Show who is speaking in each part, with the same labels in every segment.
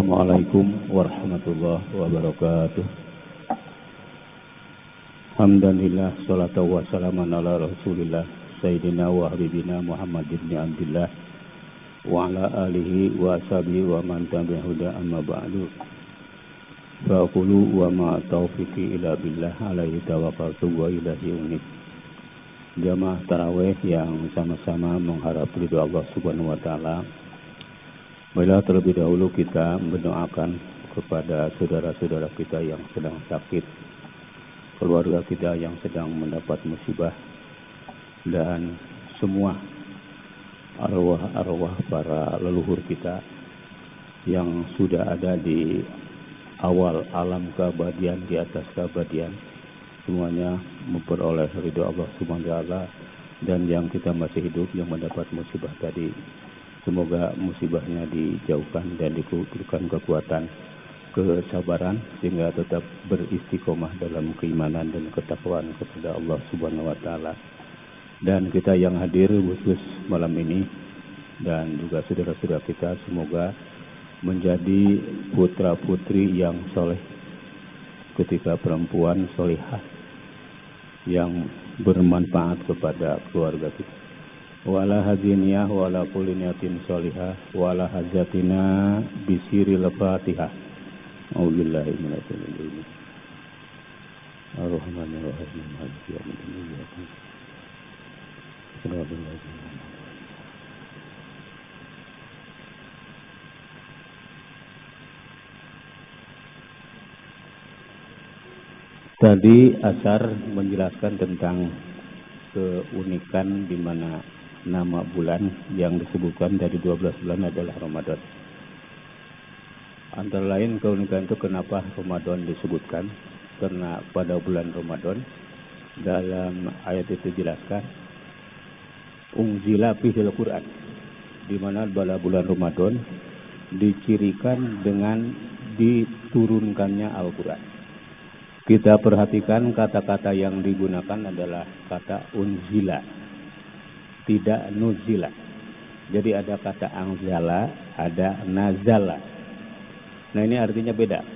Speaker 1: Assalamualaikum warahmatullahi wabarakatuh. Hamdanillah, salatu wassalamu ala rasulillah Sayyidina wa habibina Muhammad ibn Abdillah wa ala alihi wa ashabihi wa man tabi'ahuda amma ba'du. Faqulu wa ma taufiqi ila billah alaihi tawakkaltu wa ilahi unib. Jamaah tarawih yang sama-sama mengharap ridho Allah subhanahu wa ta'ala. Bila terlebih dahulu kita mendoakan kepada saudara-saudara kita yang sedang sakit, keluarga kita yang sedang mendapat musibah, dan semua arwah-arwah para leluhur kita yang sudah ada di awal alam keabadian, di atas keabadian, semuanya memperoleh ridho Allah subhanahu wa ta'ala. Dan yang kita masih hidup yang mendapat musibah tadi, semoga musibahnya dijauhkan dan diberikan kekuatan, kesabaran, sehingga tetap beristiqomah dalam keimanan dan ketakwaan kepada Allah subhanahu wa ta'ala. Dan kita yang hadir khusus malam ini dan juga saudara-saudara kita, semoga menjadi putra-putri yang soleh, ketika perempuan solehah yang bermanfaat kepada keluarga kita. Wala hadiniyah wala kuliniyatin solihah wala hajatina bisiril fatihah. A'udzubillahi minasyaitonir rajim. Ar-Rahmanir-Rahim. Maliki yaumiddin. Tadi Asar menjelaskan tentang keunikan di mana nama bulan yang disebutkan dari 12 bulan adalah Ramadan. Antara lain keunikan itu kenapa Ramadan disebutkan, karena pada bulan Ramadan dalam ayat itu dijelaskan unzila fihil Quran, di mana pada bulan Ramadan dicirikan dengan diturunkannya Al-Quran. Kita perhatikan kata-kata yang digunakan adalah kata unzila, tidak nuzila. Jadi ada kata anzala, ada nazala. Nah, ini artinya beda.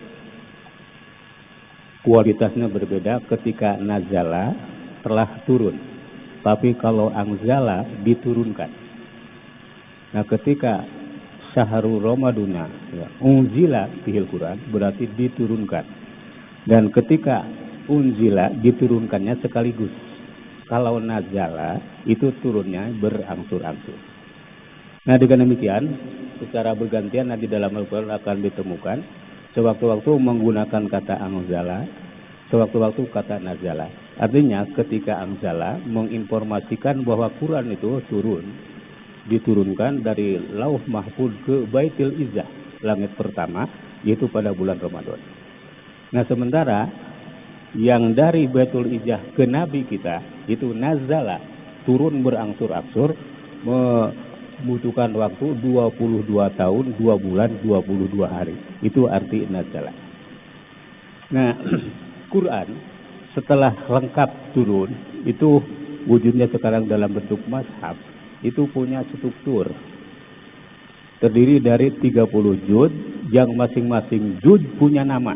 Speaker 1: Kualitasnya berbeda. Ketika nazala telah turun, tapi kalau anzala diturunkan. Nah, ketika syahrul ramaduna ya, unzila fihil Quran berarti diturunkan. Dan ketika unzila diturunkannya sekaligus. Kalau nazala itu turunnya berangsur-angsur. Nah, dengan demikian secara bergantian nanti dalam Al-Quran akan ditemukan sewaktu-waktu menggunakan kata anzala, sewaktu-waktu kata nazala. Artinya ketika anzala menginformasikan bahwa Quran itu diturunkan dari Lauh Mahfuz ke Baitul Izzah, langit pertama, yaitu pada bulan Ramadan. Nah, sementara yang dari Baitul Izzah ke Nabi kita itu nazala, turun berangsur-angsur, membutuhkan waktu 22 tahun, 2 bulan, 22 hari. Itu arti nazala. Nah, Quran setelah lengkap turun, itu wujudnya sekarang dalam bentuk mushaf, itu punya struktur. Terdiri dari 30 juz, yang masing-masing juz punya nama.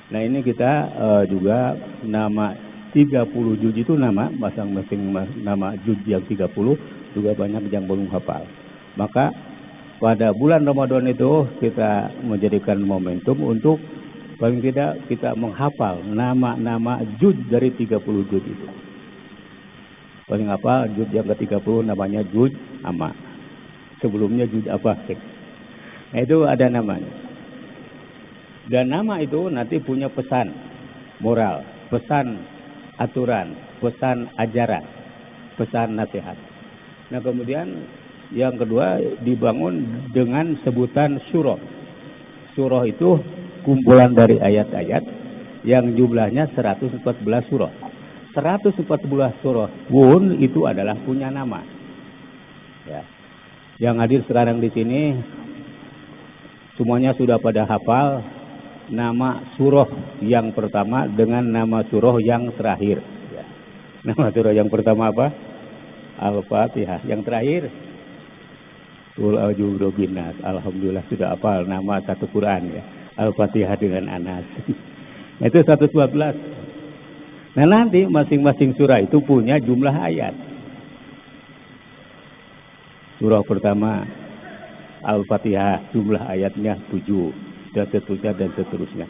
Speaker 1: Nah, ini kita juga nama 30 juz itu nama masing-masing nama juz yang 30 juga banyak yang belum hafal. Maka pada bulan Ramadan itu kita menjadikan momentum untuk paling tidak kita menghafal nama-nama juz dari 30 juz itu. Paling hafal juz yang ke-30 namanya juz amma. Sebelumnya juz apa? Nah, itu ada namanya. Dan nama itu nanti punya pesan moral, pesan aturan, pesan ajaran, pesan nasihat. Nah, kemudian yang kedua dibangun dengan sebutan surah. Surah itu kumpulan dari ayat-ayat yang jumlahnya 114 surah. 114 surah pun itu adalah punya nama. Ya. Yang hadir sekarang di sini semuanya sudah pada hafal nama surah yang pertama dengan nama surah yang terakhir. Ya. Nama surah yang pertama apa? Al-Fatihah. Yang terakhir Qul a'udzu birabbin nas. Alhamdulillah sudah hafal nama satu Quran ya. Al-Fatihah dengan Anas. Itu 112. Nah nanti masing-masing surah itu punya jumlah ayat. Surah pertama Al-Fatihah jumlah ayatnya 7 dan seterusnya dan seterusnya.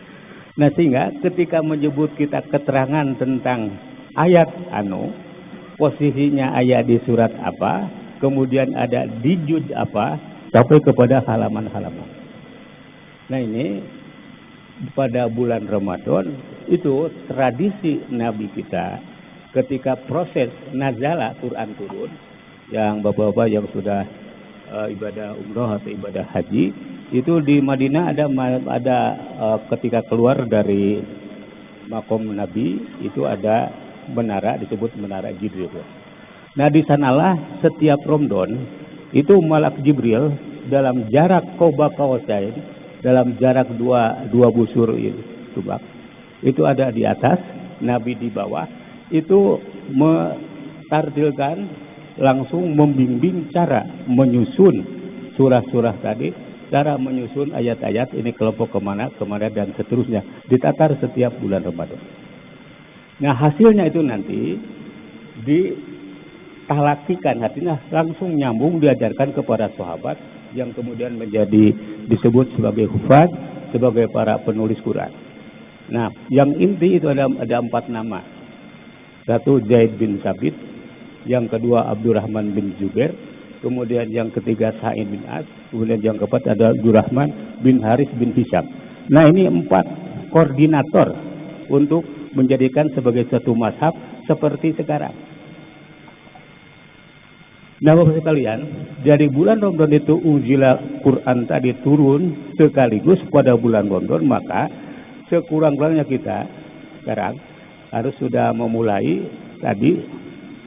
Speaker 1: Nah sehingga ketika menyebut kita keterangan tentang ayat posisinya ayat di surat apa, kemudian ada di juz apa, sampai kepada halaman-halaman. Nah ini pada bulan Ramadan itu tradisi Nabi kita ketika proses nazala Quran turun, yang bapak-bapak yang sudah ibadah umroh atau ibadah haji itu di Madinah ada ketika keluar dari makom Nabi itu ada menara disebut menara Jibril. Nah di sanalah setiap Ramadan itu malak Jibril dalam jarak qoba qawasain, dalam jarak dua busur itu ada di atas, Nabi di bawah, itu mentartilkan langsung membimbing cara menyusun surah-surah tadi, cara menyusun ayat-ayat ini kelompok kemana dan seterusnya, ditatar setiap bulan Ramadan. Nah hasilnya itu nanti ditalakikan, artinya langsung nyambung diajarkan kepada sahabat yang kemudian menjadi disebut sebagai hufaz, sebagai para penulis Quran. Nah yang inti itu ada 4 nama. Satu Zaid bin Sabit, yang kedua Abdurrahman bin Zubair, kemudian yang ketiga Sa'id bin As, kemudian yang keempat ada Abdurrahman bin Haris bin Hisham. Nah ini 4 koordinator untuk menjadikan sebagai satu mazhab seperti sekarang. Nah Bapak sekalian, dari bulan Ramadan itu unzila Quran tadi turun sekaligus pada bulan Ramadan, maka sekurang-kurangnya kita sekarang harus sudah memulai tadi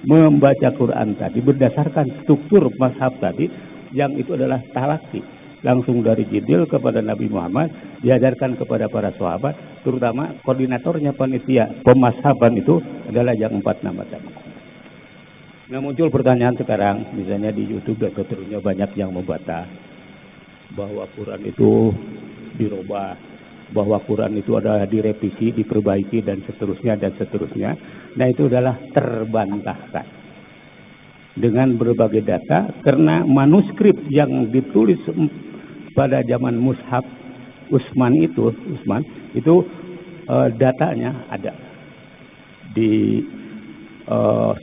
Speaker 1: membaca Quran tadi berdasarkan struktur mazhab tadi, yang itu adalah talaki langsung dari Jibril kepada Nabi Muhammad, diajarkan kepada para sahabat, terutama koordinatornya panitia pemazhaban itu adalah yang 4 nama tadi. Nah muncul pertanyaan sekarang, misalnya di YouTube dan seterusnya banyak yang membantah bahwa Quran itu dirubah, bahwa Quran itu adalah direvisi, diperbaiki dan seterusnya dan seterusnya. Nah itu adalah terbantahkan dengan berbagai data, karena manuskrip yang ditulis pada zaman Mushaf Utsman itu datanya ada di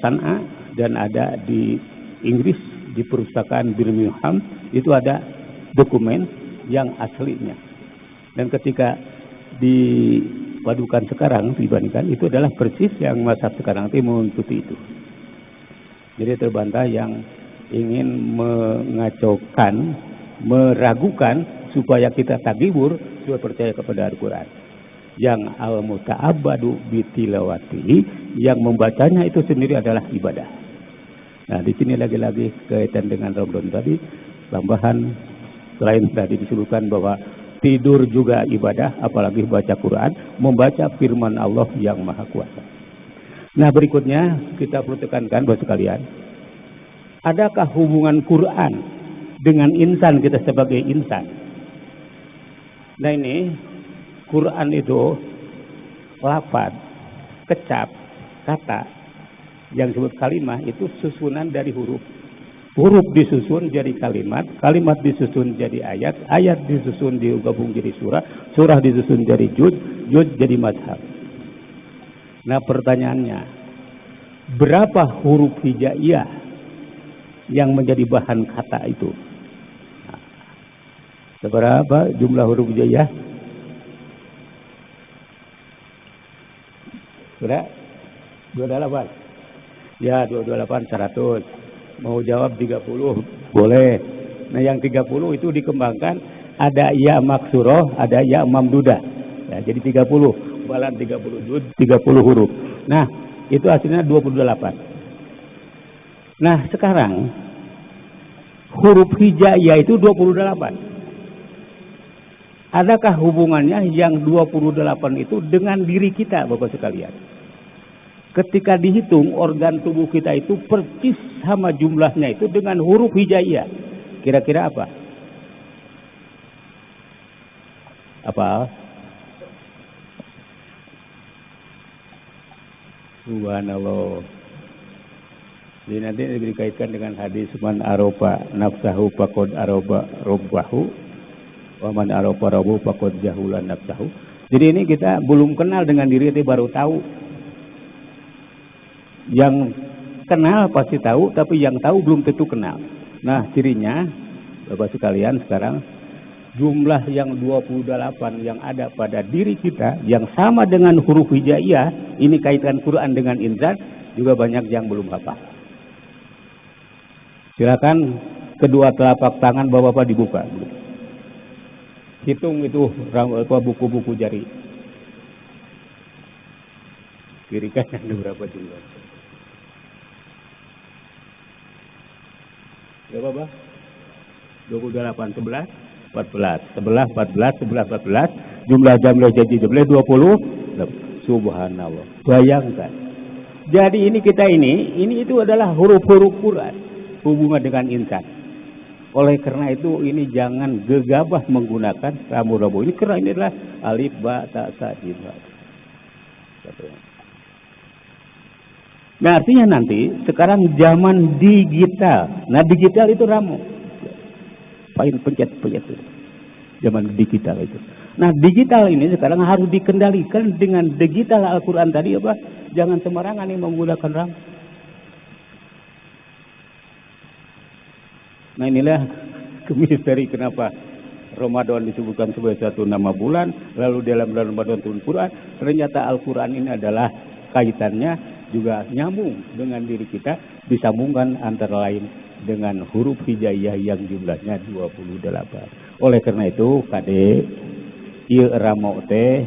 Speaker 1: San'a dan ada di Inggris di perpustakaan Birmingham, itu ada dokumen yang aslinya. Dan ketika dipadukan sekarang dibandingkan, itu adalah persis yang mazhab sekarang itu mengikuti itu. Jadi terbantah yang ingin mengacaukan, meragukan supaya kita takbir, supaya percaya kepada Al-Quran. Yang al-muta'abbadu bitilawati, yang membacanya itu sendiri adalah ibadah. Nah di sini lagi-lagi kaitan dengan Ramadan tadi, tambahan selain tadi disebutkan bahwa tidur juga ibadah, apalagi baca Quran, membaca firman Allah yang Maha Kuasa. Nah berikutnya kita perlu tekankan bahwa sekalian, adakah hubungan Quran dengan insan, kita sebagai insan? Nah ini Quran itu lafaz, kecap, kata yang disebut kalimat itu susunan dari huruf. Huruf disusun jadi kalimat, kalimat disusun jadi ayat, ayat disusun digabung jadi surah, surah disusun jadi juz, juz jadi mazhab. Nah pertanyaannya, berapa huruf hijaiyah yang menjadi bahan kata itu? Nah, seberapa jumlah huruf hijaiyah? Sudah? 28. Ya 228 100. Mau jawab 30 boleh. Nah yang 30 itu dikembangkan, ada ya maksuroh, ada ya mamdudah. Ya, jadi 30 balan 30 juz, 30 huruf. Nah itu hasilnya 28. Nah sekarang huruf hijaiyah itu 28. Adakah hubungannya yang 28 itu dengan diri kita Bapak sekalian? Ketika dihitung organ tubuh kita itu persis sama jumlahnya itu dengan huruf hijaiyah. Kira-kira apa? Apa? Subhanallah. Jadi nanti dikaitkan dengan hadis man aroba nafsahu faqad aroba rabbahu wa man aroba rabbahu faqad jahula nafsahu. Jadi ini kita belum kenal dengan diri, kita baru tahu. Yang kenal pasti tahu, tapi yang tahu belum tentu kenal. Nah, cirinya Bapak sekalian, sekarang jumlah yang 28 yang ada pada diri kita yang sama dengan huruf hijaiyah, ini kaitan Quran dengan insan, juga banyak yang belum hafal. Silakan kedua telapak tangan Bapak-bapak dibuka. Hitung itu buku-buku jari. Kiri kanan ada berapa jumlah? Ya Bapak? 28, 11, 14, 14, jumlah jadi 20, subhanallah. Bayangkan. Jadi ini kita ini itu adalah huruf-huruf Quran hubungan dengan insan. Oleh karena itu ini jangan gegabah menggunakan rambu-rambu ini, karena ini adalah alif ba ta sa jim. Nah, artinya nanti sekarang zaman digital. Nah, digital itu ramu. Pencet itu. Zaman digital itu. Nah, digital ini sekarang harus dikendalikan dengan digital Al-Quran tadi apa? Jangan sembarangan yang menggunakan RAM. Nah, inilah misteri kenapa Ramadan disebutkan sebagai satu nama bulan, lalu dalam bulan Ramadan turun Quran. Ternyata Al-Quran ini adalah kaitannya juga nyambung dengan diri kita, disambungkan antara lain dengan huruf hijaiyah yang jumlahnya 28. Oleh karena itu kade ieu ramo teh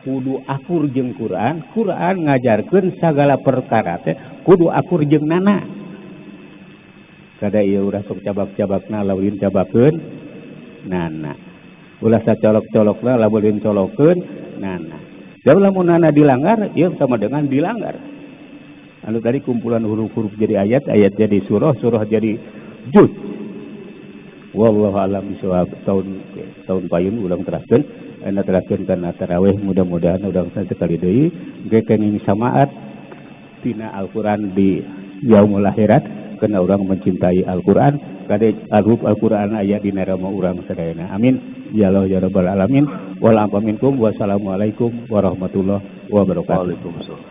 Speaker 1: kudu akur jeung Quran. Quran ngajarkeun sagala perkara teh kudu akur jeung nana. Kada ieu urang sok cabak-cabakna lamun cabakeun nana. Ulah sacolok-colokna lamun colokeun nana. Jadi lamun nana dilanggar, ieu sama dengan dilanggar. Anu tadi kumpulan huruf-huruf jadi ayat, ayat jadi surah, surah jadi juz. Wallahu a'lam bishawab. Tahun payun ulang teraskeun, anu teraskeun kana tarawih, mudah-mudahan urang sekali deui ge kenging samaat tina Al-Qur'an di yaumul akhirat, karena orang mencintai Al-Qur'an, kade huruf Al-Qur'an aya dina rama urang sadayana. Amin ya Allah ya rabbal alamin. Wal ampun minkum. Wassalamualaikum warahmatullahi wabarakatuh. Waalaikumsalam.